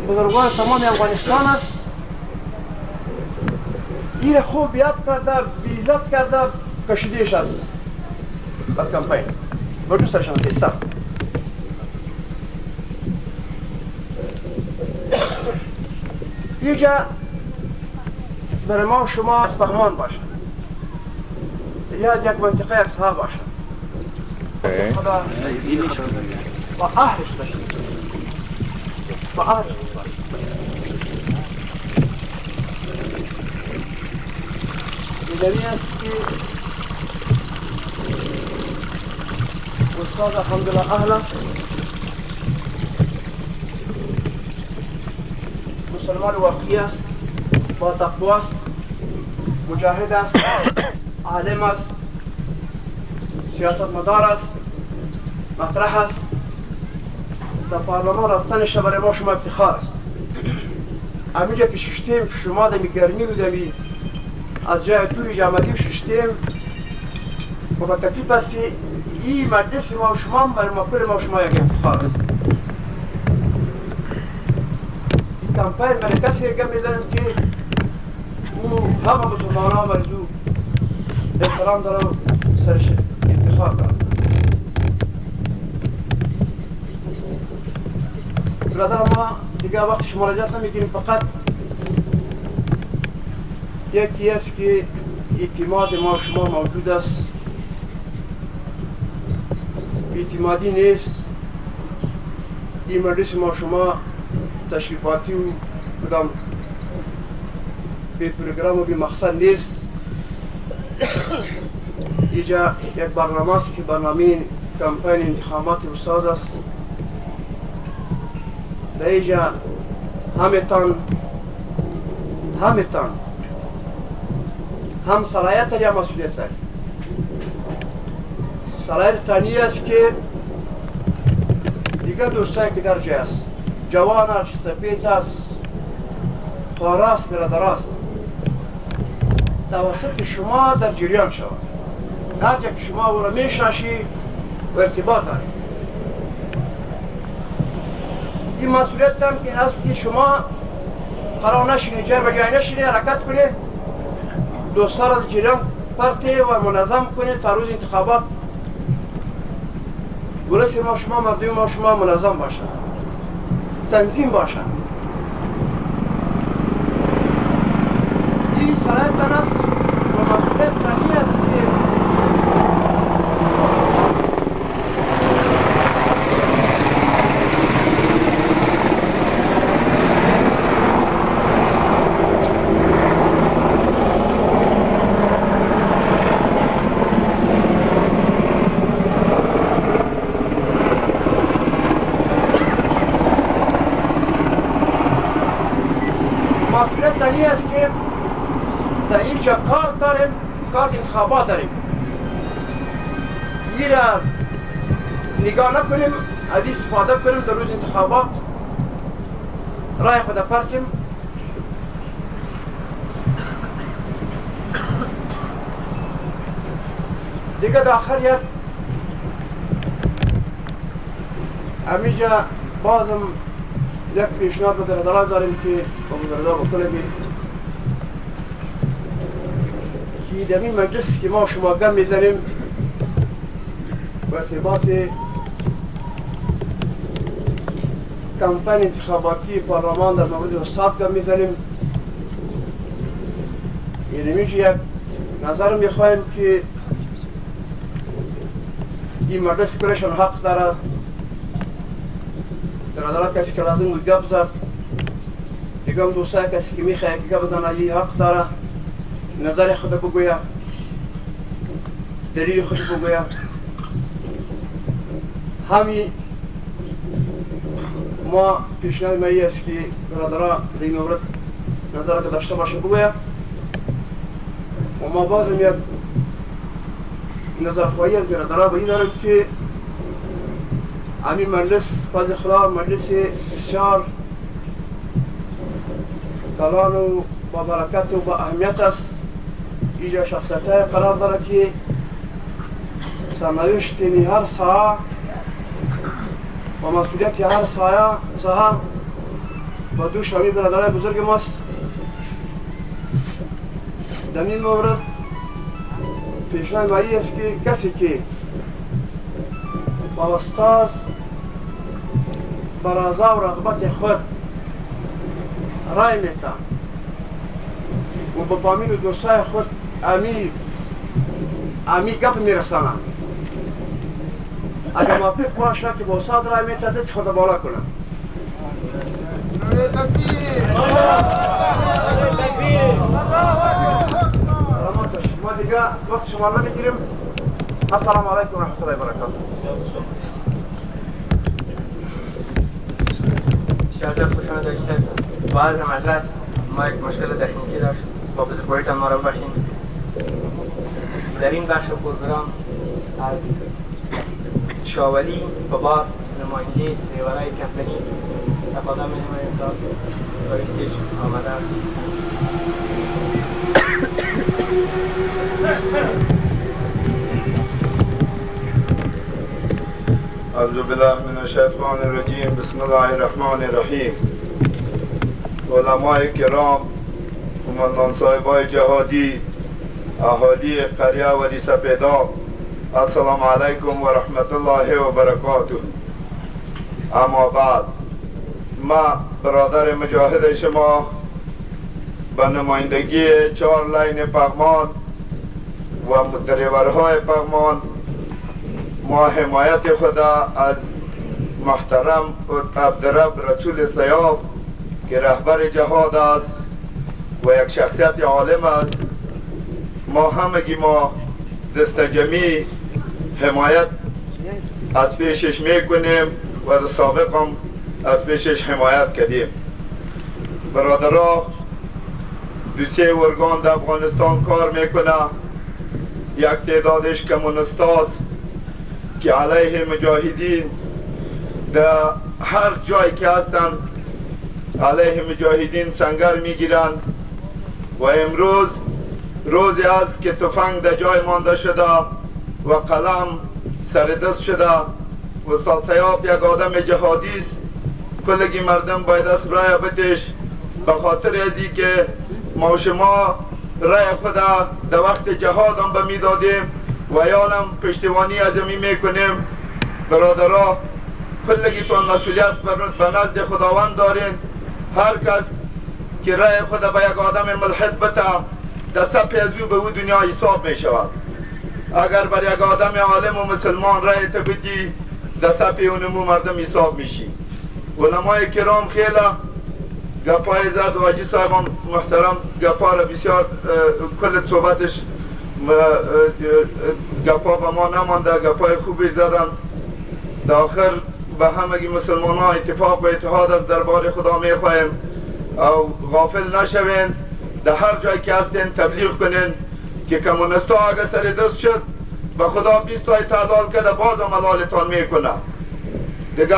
بزرگوار تمام افغانستان است. این خوب یاد کرده، بیزت کرده، کشیدهش از کمپین و دوست داشتم قصه. اینجا برای ما شما فهمان باشه یا از یک منطقه یک صحاب باشه خدا با اهلش باشه با اهلش باشه. دیدنی است که استاد الحمدلله اهل است، مسلمان واقعی است، با تقوی است، مجاهد است، عالم است، سیاستمدار است، مطرح است. در پارلمان رفتنش برای ما شما افتخار است. همینجا که ششتیم که شما دمی گرمی و دمی از جای توی جامعی ششتیم و با تکلیف است که این مجلس ما و شما برای مکل ما و شما یک افتخار است. این کمپین برای کسی گم میزنیم که او همه مسلمان ها برای او احترام دارم و سرش افتخار دارم. برادر ما دیگه وقتش مراجعت نمیگیریم، فقط یکی است که اعتماد ما و شما موجود است. اعتمادی نیست این مجلس ما شما تشریفاتی و کدام به پروگرام و به مقصد نیست. اینجا یک برنامه است که برنامه کمپین انتخابات استاد است. در اینجا همتان هم صلاحیت یا مسئولیت دارید. صلاحیت تانی است که دیگر دوستایی که در جای است، جوان است، سپید است، خاره است، برادر است، توسط شما در جریان شود. هر جا که شما او را میشناسی و ارتباط دارید. این مسئولیت هم که هست که شما قرار نشینی، جای به جای نشینی، حرکت کنید، دوستا را از جریان پرتی و منظم کنید تا روز انتخابات گرس ما شما، مردم ما شما منظم باشند، تنظیم باشند. این صلاحیت است و مسئولیت تانی است که مسئولیت است که در اینجا کار داریم، کار انتخابات داریم. این را نگاه نکنیم، از این استفاده کنیم در روز انتخابات رای خود پرتیم. دیگه در آخر همینجا بازم یک پیشنهاد به برادران داریم که با برادران بکنه که در این مجلس که ما شما گم میزنیم و ارتباط کمپین انتخاباتی پارلمان در مورد استاد گم میزنیم. یعنی میشه یک نظر میخواهیم که این مجلس کنشان حق داره، برادران کسی که لازم بود گپ زد، دیگه هم دوستای کسی که میخواه که گپ بزنه این حق داره نظر خود بگوید، دلیل خود بگوید. همین ما پیشنهاد ما است که برادران در این مورد نظر که داشته باشه بگوید و ما بازم یک نظرخواهی از برادران به این دارم که همین مجلس فضل خدا مجلس بسیار کلان و با برکت و با اهمیت است. اینجا شخصیت های قرار داره که سرنوشت هر ساعه و مسئولیت هر ساعه و دو شامی برادرای بزرگ ماست. در این مورد پیشنهاد مایی است که کسی که با استاذ برازا و رغبت خود رای میتن و با فامیل و دوستای خود امی گپ میرسانم. اگر موافق باشه که با استاد رای میتن دست خود بالا کنم. ما دیگه وقت شما نمیگیریم. السلام علیکم و رحمت الله و برکاته. شهردار خوشانه داشته با عرض معذرت ما یک مشکل تکنیکی داشت با بزرگواریتان ما را ببخشید. در این بخش پروگرام از شاولی بابا نماینده ریورای کفتنی تقاضا می‌نمایم تا بایستش آمده است. اعوذ بالله من الشیطان الرجیم. بسم الله الرحمن الرحیم. علماء کرام، قماندان صاحبای جهادی، اهالی قریه ولی سپیدا، السلام علیکم و رحمت الله و برکاته. اما بعد ما برادر مجاهد شما به نمایندگی 4 لین پغمان و دریورهای پغمان ما حمایت خدا از محترم عبدالرب رسول سیاف که رهبر جهاد است و یک شخصیت عالم است، ما همگی ما دست جمعی حمایت از پیشش میکنیم و در سابق هم از پیشش حمایت کردیم. برادرها 2-3 ارگان در افغانستان کار میکنه، یک تعدادش کمونیست است که علیه مجاهدین در هر جایی که هستند علیه مجاهدین سنگر میگیرند و امروز روزی است که تفنگ در جای مانده شده و قلم سر دست شده. استاد سیاف یک آدم جهادی است، کلگی مردم باید از رای بتش به خاطر ازی که ما و شما رای خود در وقت جهاد هم به میدادیم و یانم پشتیبانی از می میکنیم. برادرها کلگیتون مسئولیت به نزد خداوند دارین. هر کس که رای خود به یک آدم ملحد بته در صف از او به او دنیا حساب می شود. اگر بر یک آدم عالم و مسلمان رای تبدی در صف اونمو مردم حساب میشی. علمای کرام خیلی گپای زد و حاجی صاحبان محترم گپا را بسیار کل صحبتش گپا به ما نمانده، گپای خوبی زدن. در آخر به همگی مسلمان ها اتفاق و اتحاد از دربار خدا می خواهیم او غافل نشوین. در هر جای که هستین تبلیغ کنین که کمونستا اگر سر دست شد به خدا 20 تای تعلال کرده باز هم علالتان میکنه. دیگه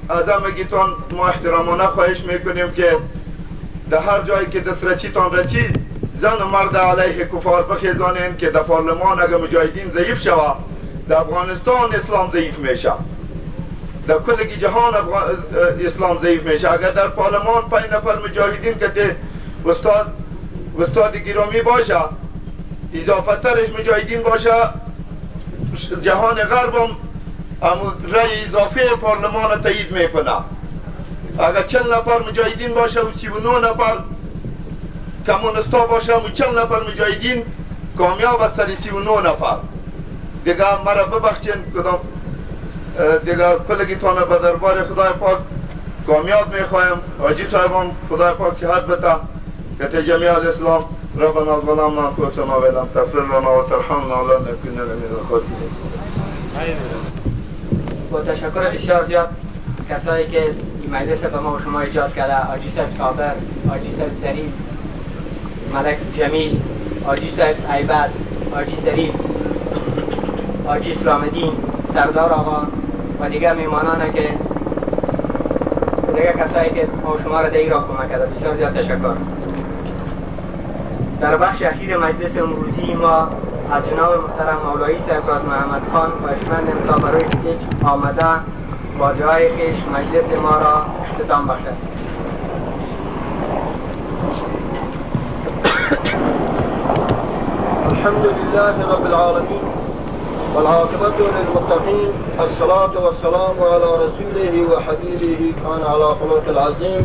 از همگیتان ما احترامانه خواهش میکنیم که در هر جایی که دسترسیتان رسید زن و مرد علیه کفار بخیزانین که در پارلمان اگر مجاهدین ضعیف شود در افغانستان اسلام ضعیف میشه، در کل جهان اسلام ضعیف میشه. اگر در پارلمان 5 نفر مجاهدین که استاد گرامی باشه اضافه ترش مجاهدین باشه، جهان غرب هم رای اضافه پارلمان را تایید میکنه. اگر 40 نفر مجاهدین باشه و 39 نفر کمونستا باشه و 40 نفر مجاهدین کامیاب از سر 39 نفر. دیگه مرا ببخشین کدام دیگه کلگیتان به دربار خدای پاک کامیاب میخوایم. حاجی صاحبان خدای پاک صحت بده که جمیع الاسلام ربنا ظلمنا انفسنا و لم تغفر لنا و ترحمنا لنكونن من الخاسرین. با تشکر بسیار زیاد کسایی که این مجلس به ما و شما ایجاد کرده، حاجی صاحب صابر، حاجی صاحب ظریف، ملک جمیل، حاجی صاحب عیبد، حاجی ظریف، حاجی اسلام الدین، سردار آقا و دیگر میمانان که دیگر کسایی که ما و شما را در این راه کمک کرده، بسیار زیاد تشکر. در بخش اخیر مجلس امروزی ما از جناب محترم مولایی صاحب راز محمد خان خواهشمندیم تا برای استیج آمده با دعای خویش مجلس ما را اختتام بخشد. الحمد لله رب العالمين والعاقبة للمتقين الصلاة والسلام على رسوله وحبيبه كان على خلق العظيم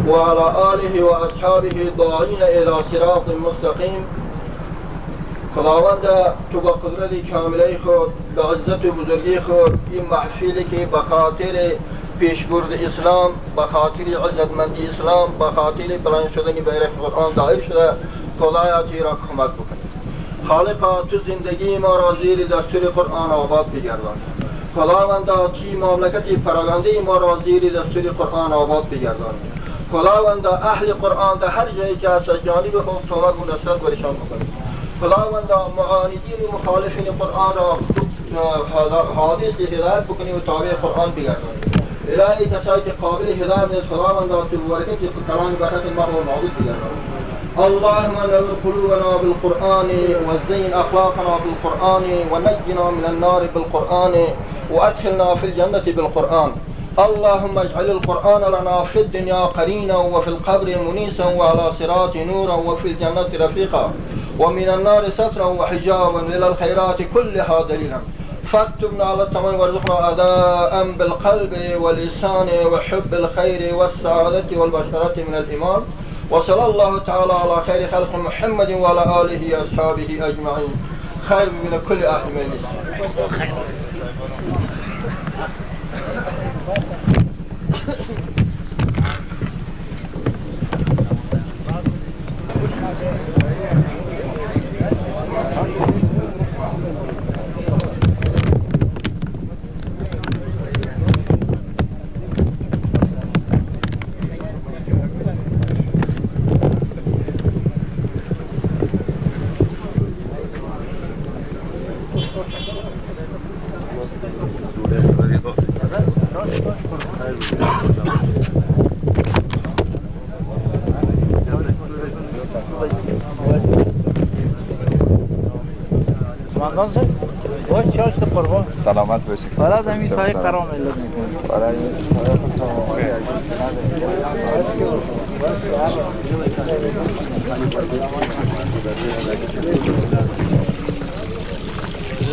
وعلى آله وأصحابه الداعين إلى صراط مستقيم. خداوند تو با قدرت کامله خود به عزت و بزرگی خود این محفلی که به خاطر پیشبرد اسلام، به خاطر عزتمندی اسلام، به خاطر بلند شدن بیرق قرآن دایر شده، خدایا را کمک بکنید. خالقا تو زندگی ما را زیر دستور قرآن آباد بگردان. خداوندا کی مملکت پراگنده ما را زیر دستور قرآن آباد بگردان. خداوندا اهل قرآن در هر جایی که از جانب خود کمک و نصرت برشان بکنید. خداوندا معاندین و مخالفین قرآن را حادث هدایت بکنی و تابع قرآن بگردانی. الهی کسایی که قابل هدایت نیست خداوندا تو برکت کلام برکت ما و معبود بگردانی. اللهم نور قلوبنا بالقرآن وزين أخلاقنا بالقرآن ونجنا من النار بالقرآن وأدخلنا في الجنة بالقرآن. اللهم اجعل القرآن لنا في الدنيا قرينا وفي القبر منيسا وعلى صراط نورا وفي الجنة رفيقا ومن النار سترا وحجابا إلى الخيرات كلها دليلا. فاكتبنا على التمام وارزقنا أداء بالقلب واللسان وحب الخير والسعادة والبشرة من الإيمان. وصلى الله تعالى على خير خلق محمد وعلى آله وأصحابه أجمعين. خير من كل أهل مجلس. سلامت باشید. برای دمی سایه قرار ملت میکنیم. برای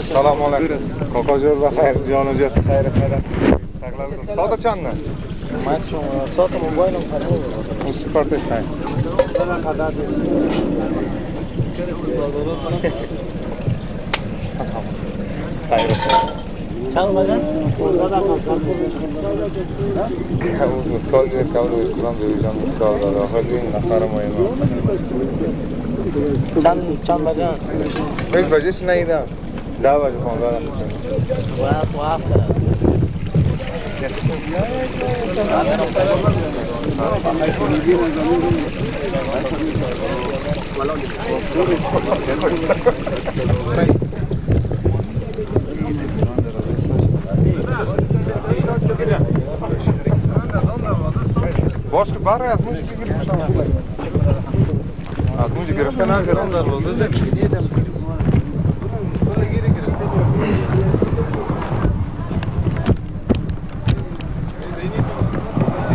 سلام علیکم. کاکا جور بخیر، جانو جور خیر خیر. ساعت چنده؟ من شما ساعت موبایلم خراب بود. اون سپارتش خیر. خیر. چند بجن؟ اون مسکال جور کار رو اسکولم دیویژن مسکال داره. آخر این نفر مهمه. چند بجن؟ یک بجهش نیدم. 10 بجه 15 واس وافت. باش که برای از موش بگیریم از موش گرفته نگرم در روزه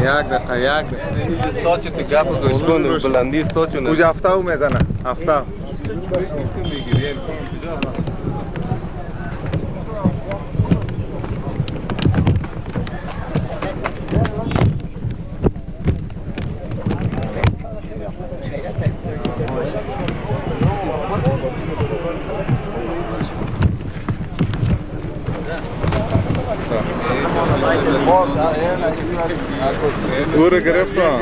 یک دقیقه استاد چه گپ گوش کن بلندی استاد چونه کجا هفته او میزنه هفته او رو گرفتم